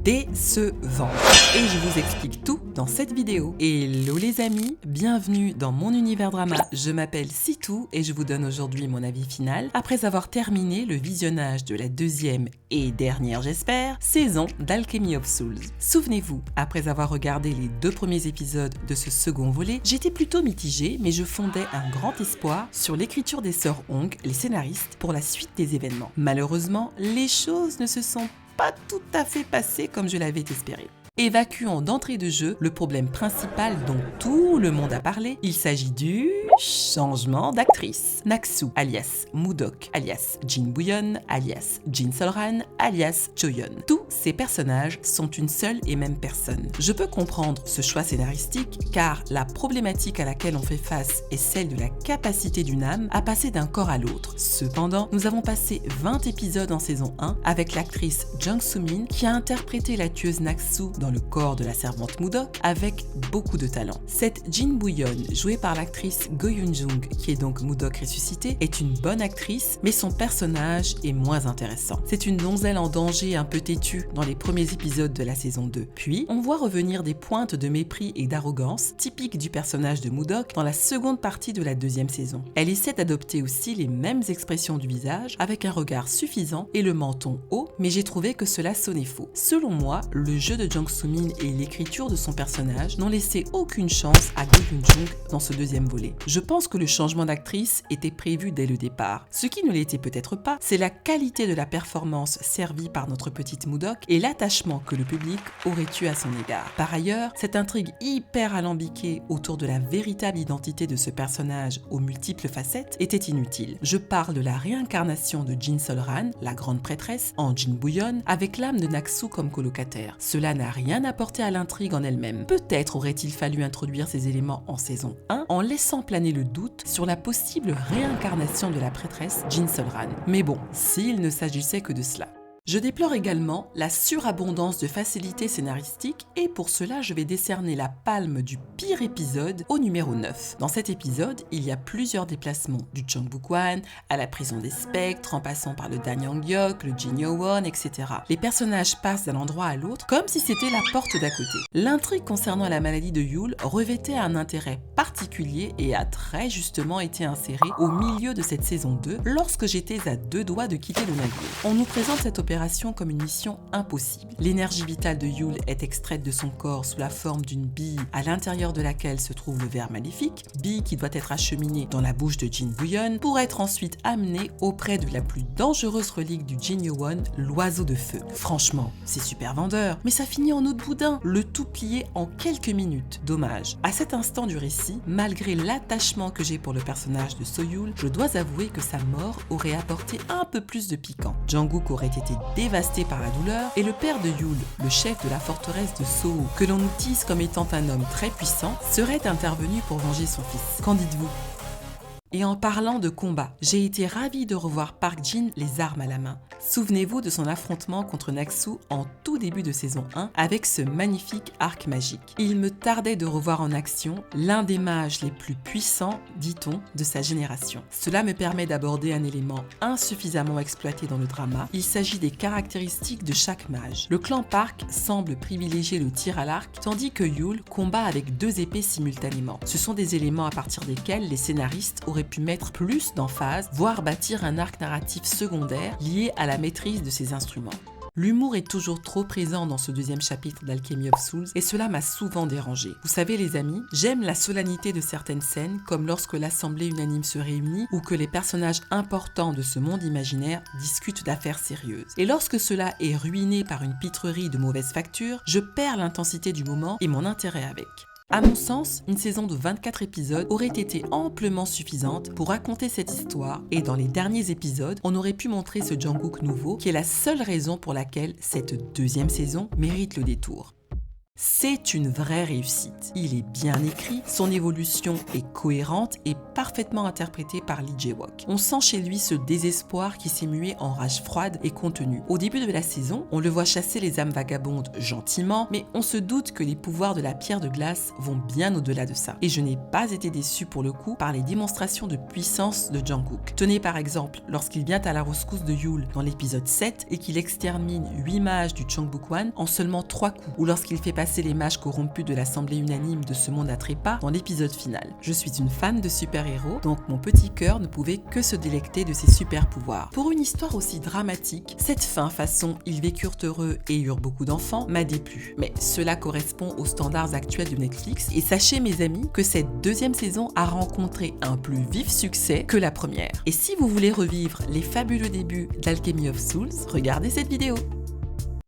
décevant. Et je vous explique tout dans cette vidéo. Hello les amis, bienvenue dans mon univers drama. Je m'appelle Sitou et je vous donne aujourd'hui mon avis final après avoir terminé le visionnage de la deuxième et dernière, j'espère, saison d'Alchemy of Souls. Souvenez-vous, après avoir regardé les 2 premiers épisodes de ce second volet, j'étais plutôt mitigée, mais je fondais un grand espoir sur l'écriture des sœurs Hong, les scénaristes, pour la suite des événements. Malheureusement, les choses ne se sont pas tout à fait passées comme je l'avais espéré. Évacuons d'entrée de jeu le problème principal dont tout le monde a parlé. Il s'agit du changement d'actrice. Naksu, alias Mudok, alias Jin Bouyeon, alias Jin Solran, alias Choyeon. Tous ces personnages sont une seule et même personne. Je peux comprendre ce choix scénaristique car la problématique à laquelle on fait face est celle de la capacité d'une âme à passer d'un corps à l'autre. Cependant, nous avons passé 20 épisodes en saison 1 avec l'actrice Jung Soo-min qui a interprété la tueuse Naksu dans le corps de la servante Mudok avec beaucoup de talent. Cette Jin Bouyeon, jouée par l'actrice Go Yoon-jung, qui est donc Mudok ressuscitée, est une bonne actrice, mais son personnage est moins intéressant. C'est une donzelle en danger un peu têtue dans les premiers épisodes de la saison 2. Puis, on voit revenir des pointes de mépris et d'arrogance typiques du personnage de Mudok dans la seconde partie de la deuxième saison. Elle essaie d'adopter aussi les mêmes expressions du visage avec un regard suffisant et le menton haut, mais j'ai trouvé que cela sonnait faux. Selon moi, le jeu de Jung Soo-min et l'écriture de son personnage n'ont laissé aucune chance à Go Yoon-jung dans ce deuxième volet. Je pense que le changement d'actrice était prévu dès le départ. Ce qui ne l'était peut-être pas, c'est la qualité de la performance servie par notre petite Mudok et l'attachement que le public aurait eu à son égard. Par ailleurs, cette intrigue hyper alambiquée autour de la véritable identité de ce personnage aux multiples facettes était inutile. Je parle de la réincarnation de Jin Solran, la grande prêtresse, en Jin Bouyeon, avec l'âme de Naksu comme colocataire. Cela n'a rien apporté à l'intrigue en elle-même. Peut-être aurait-il fallu introduire ces éléments en saison 1 en laissant planer le doute sur la possible réincarnation de la prêtresse Jin Solran. Mais bon, s'il ne s'agissait que de cela. Je déplore également la surabondance de facilités scénaristiques et pour cela je vais décerner la palme du pire épisode au numéro 9. Dans cet épisode, il y a plusieurs déplacements du Cheongbukwan à la prison des spectres en passant par le Danyangyeok, le Jinyowon, etc. Les personnages passent d'un endroit à l'autre comme si c'était la porte d'à côté. L'intrigue concernant la maladie de Yule revêtait un intérêt particulier et a très justement été insérée au milieu de cette saison 2 lorsque j'étais à 2 doigts de quitter le navire. On nous présente cette opération comme une mission impossible. L'énergie vitale de Yule est extraite de son corps sous la forme d'une bille à l'intérieur de laquelle se trouve le ver maléfique, bille qui doit être acheminée dans la bouche de Jin Bouyeon pour être ensuite amenée auprès de la plus dangereuse relique du Jinyowon, l'oiseau de feu. Franchement, c'est super vendeur, mais ça finit en eau de boudin, le tout plié en quelques minutes. Dommage. À cet instant du récit, malgré l'attachement que j'ai pour le personnage de So-Yul, je dois avouer que sa mort aurait apporté un peu plus de piquant. Jungkook aurait été dévasté par la douleur et le père de Yule, le chef de la forteresse de Soho, que l'on nous tease comme étant un homme très puissant, serait intervenu pour venger son fils. Qu'en dites-vous ? Et en parlant de combat, j'ai été ravie de revoir Park Jin les armes à la main. Souvenez-vous de son affrontement contre Naksu en tout début de saison 1 avec ce magnifique arc magique. Il me tardait de revoir en action l'un des mages les plus puissants, dit-on, de sa génération. Cela me permet d'aborder un élément insuffisamment exploité dans le drama. Il s'agit des caractéristiques de chaque mage. Le clan Park semble privilégier le tir à l'arc, tandis que Yule combat avec 2 épées simultanément. Ce sont des éléments à partir desquels les scénaristes auraient pu mettre plus d'emphase, voire bâtir un arc narratif secondaire lié à la maîtrise de ces instruments. L'humour est toujours trop présent dans ce deuxième chapitre d'Alchemy of Souls et cela m'a souvent dérangé. Vous savez les amis, j'aime la solennité de certaines scènes comme lorsque l'assemblée unanime se réunit ou que les personnages importants de ce monde imaginaire discutent d'affaires sérieuses. Et lorsque cela est ruiné par une pitrerie de mauvaise facture, je perds l'intensité du moment et mon intérêt avec. À mon sens, une saison de 24 épisodes aurait été amplement suffisante pour raconter cette histoire et dans les derniers épisodes, on aurait pu montrer ce Jungkook nouveau qui est la seule raison pour laquelle cette deuxième saison mérite le détour. C'est une vraie réussite. Il est bien écrit, son évolution est cohérente et parfaitement interprétée par Lee Jae-wook. On sent chez lui ce désespoir qui s'est mué en rage froide et contenue. Au début de la saison, on le voit chasser les âmes vagabondes gentiment, mais on se doute que les pouvoirs de la pierre de glace vont bien au-delà de ça. Et je n'ai pas été déçue pour le coup par les démonstrations de puissance de Jungkook. Tenez par exemple, lorsqu'il vient à la rescousse de Yul dans l'épisode 7 et qu'il extermine 8 mages du Cheongbukwan en seulement 3 coups, ou lorsqu'il fait passer les mages corrompus de l'assemblée unanime de ce monde à trépas dans l'épisode final. Je suis une fan de super-héros, donc mon petit cœur ne pouvait que se délecter de ses super pouvoirs. Pour une histoire aussi dramatique, cette fin façon ils vécurent heureux et eurent beaucoup d'enfants m'a déplu. Mais cela correspond aux standards actuels de Netflix et sachez mes amis que cette deuxième saison a rencontré un plus vif succès que la première. Et si vous voulez revivre les fabuleux débuts d'Alchemy of Souls, regardez cette vidéo.